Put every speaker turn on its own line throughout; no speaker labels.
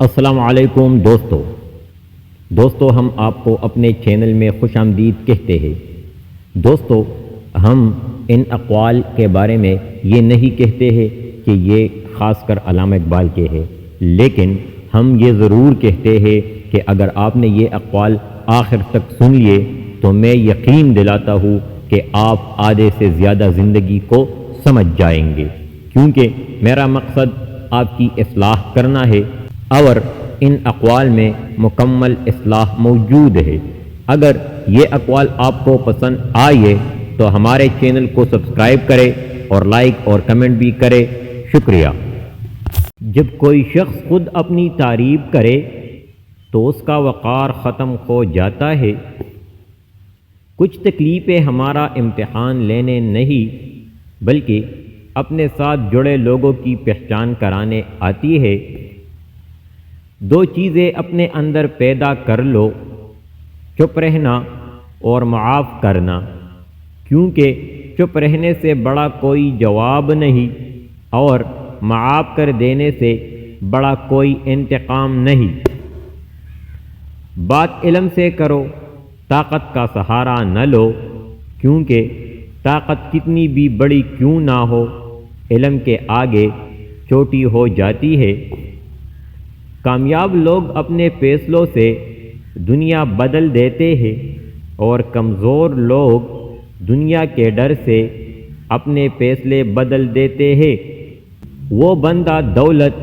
السلام علیکم دوستو ہم آپ کو اپنے چینل میں خوش آمدید کہتے ہیں۔ دوستو ہم ان اقوال کے بارے میں یہ نہیں کہتے ہیں کہ یہ خاص کر علامہ اقبال کے ہیں، لیکن ہم یہ ضرور کہتے ہیں کہ اگر آپ نے یہ اقوال آخر تک سن لیے تو میں یقین دلاتا ہوں کہ آپ آدھے سے زیادہ زندگی کو سمجھ جائیں گے، کیونکہ میرا مقصد آپ کی اصلاح کرنا ہے اور ان اقوال میں مکمل اصلاح موجود ہے۔ اگر یہ اقوال آپ کو پسند آئے تو ہمارے چینل کو سبسکرائب کرے اور لائک اور کمنٹ بھی کرے، شکریہ۔ جب کوئی شخص خود اپنی تعریف کرے تو اس کا وقار ختم ہو جاتا ہے۔ کچھ تکلیفیں ہمارا امتحان لینے نہیں بلکہ اپنے ساتھ جڑے لوگوں کی پہچان کرانے آتی ہے۔ دو چیزیں اپنے اندر پیدا کر لو، چپ رہنا اور معاف کرنا، کیونکہ چپ رہنے سے بڑا کوئی جواب نہیں اور معاف کر دینے سے بڑا کوئی انتقام نہیں۔ بات علم سے کرو، طاقت کا سہارا نہ لو، کیونکہ طاقت کتنی بھی بڑی کیوں نہ ہو، علم کے آگے چھوٹی ہو جاتی ہے۔ کامیاب لوگ اپنے فیصلوں سے دنیا بدل دیتے ہیں اور کمزور لوگ دنیا کے ڈر سے اپنے فیصلے بدل دیتے ہیں۔ وہ بندہ دولت،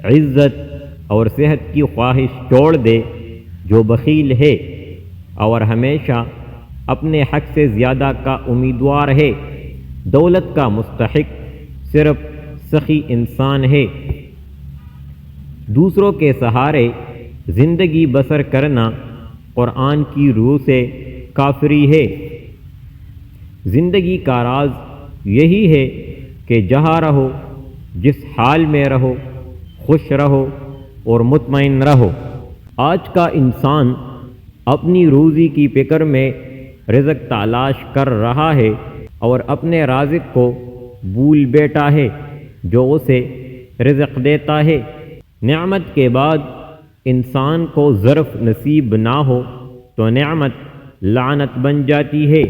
عزت اور صحت کی خواہش چھوڑ دے جو بخیل ہے اور ہمیشہ اپنے حق سے زیادہ کا امیدوار ہے۔ دولت کا مستحق صرف سخی انسان ہے۔ دوسروں کے سہارے زندگی بسر کرنا قرآن کی روح سے کافری ہے۔ زندگی کا راز یہی ہے کہ جہاں رہو، جس حال میں رہو، خوش رہو اور مطمئن رہو۔ آج کا انسان اپنی روزی کی فکر میں رزق تلاش کر رہا ہے اور اپنے رازق کو بھول بیٹھا ہے جو اسے رزق دیتا ہے۔ نعمت کے بعد انسان کو ظرف نصیب نہ ہو تو نعمت لعنت بن جاتی ہے۔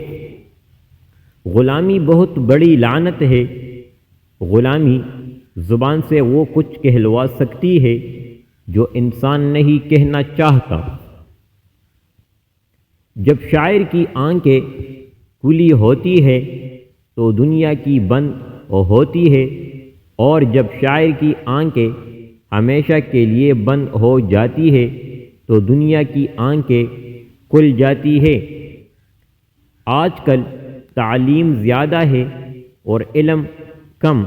غلامی بہت بڑی لعنت ہے۔ غلامی زبان سے وہ کچھ کہلوا سکتی ہے جو انسان نہیں کہنا چاہتا۔ جب شاعر کی آنکھیں کھلی ہوتی ہے تو دنیا کی بند ہوتی ہے، اور جب شاعر کی آنکھیں ہمیشہ کے لیے بند ہو جاتی ہے تو دنیا کی آنکھیں کھل جاتی ہے۔ آج کل تعلیم زیادہ ہے اور علم کم،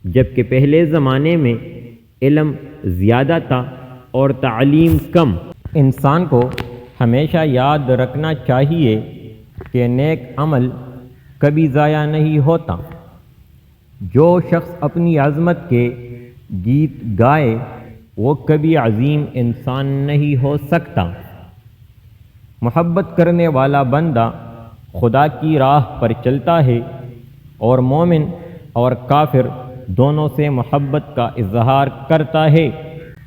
جبکہ پہلے زمانے میں علم زیادہ تھا اور تعلیم کم۔ انسان کو ہمیشہ یاد رکھنا چاہیے کہ نیک عمل کبھی ضائع نہیں ہوتا۔ جو شخص اپنی عظمت کے گیت گائے وہ کبھی عظیم انسان نہیں ہو سکتا۔ محبت کرنے والا بندہ خدا کی راہ پر چلتا ہے اور مومن اور کافر دونوں سے محبت کا اظہار کرتا ہے۔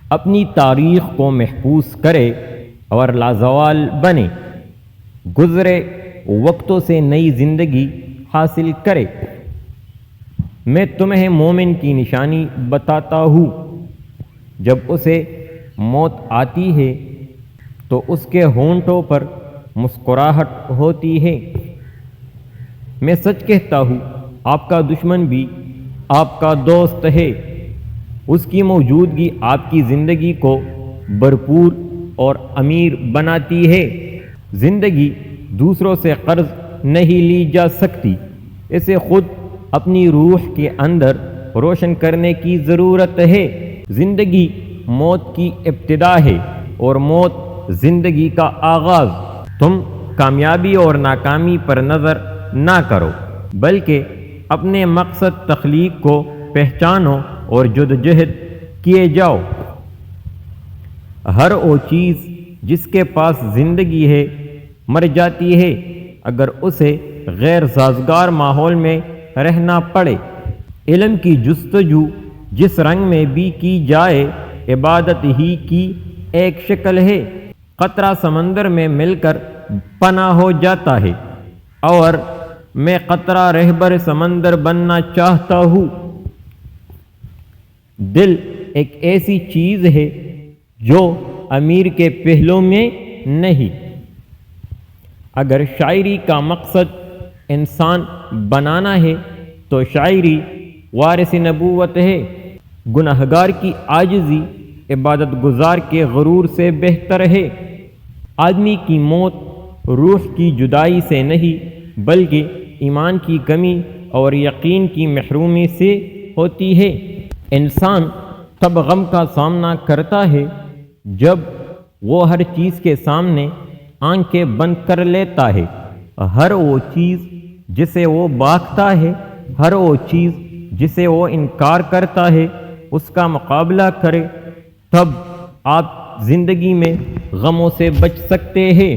اپنی تاریخ کو محفوظ کرے اور لازوال بنے، گزرے وقتوں سے نئی زندگی حاصل کرے۔ میں تمہیں مومن کی نشانی بتاتا ہوں، جب اسے موت آتی ہے تو اس کے ہونٹوں پر مسکراہٹ ہوتی ہے۔ میں سچ کہتا ہوں، آپ کا دشمن بھی آپ کا دوست ہے۔ اس کی موجودگی آپ کی زندگی کو بھرپور اور امیر بناتی ہے۔ زندگی دوسروں سے قرض نہیں لی جا سکتی، اسے خود اپنی روح کے اندر روشن کرنے کی ضرورت ہے۔ زندگی موت کی ابتدا ہے اور موت زندگی کا آغاز۔ تم کامیابی اور ناکامی پر نظر نہ کرو بلکہ اپنے مقصد تخلیق کو پہچانو اور جدوجہد کیے جاؤ۔ ہر وہ چیز جس کے پاس زندگی ہے مر جاتی ہے اگر اسے غیر سازگار ماحول میں رہنا پڑے۔ علم کی جستجو جس رنگ میں بھی کی جائے عبادت ہی کی ایک شکل ہے۔ قطرہ سمندر میں مل کر پناہ ہو جاتا ہے، اور میں قطرہ رہبر سمندر بننا چاہتا ہوں۔ دل ایک ایسی چیز ہے جو امیر کے پہلو میں نہیں۔ اگر شاعری کا مقصد انسان بنانا ہے تو شاعری وارث نبوت ہے۔ گنہگار کی عاجزی عبادت گزار کے غرور سے بہتر ہے۔ آدمی کی موت روح کی جدائی سے نہیں بلکہ ایمان کی کمی اور یقین کی محرومی سے ہوتی ہے۔ انسان تب غم کا سامنا کرتا ہے جب وہ ہر چیز کے سامنے آنکھیں بند کر لیتا ہے۔ ہر وہ چیز جسے وہ بھاگتا ہے، ہر وہ چیز جسے وہ انکار کرتا ہے، اس کا مقابلہ کرے، تب آپ زندگی میں غموں سے بچ سکتے ہیں۔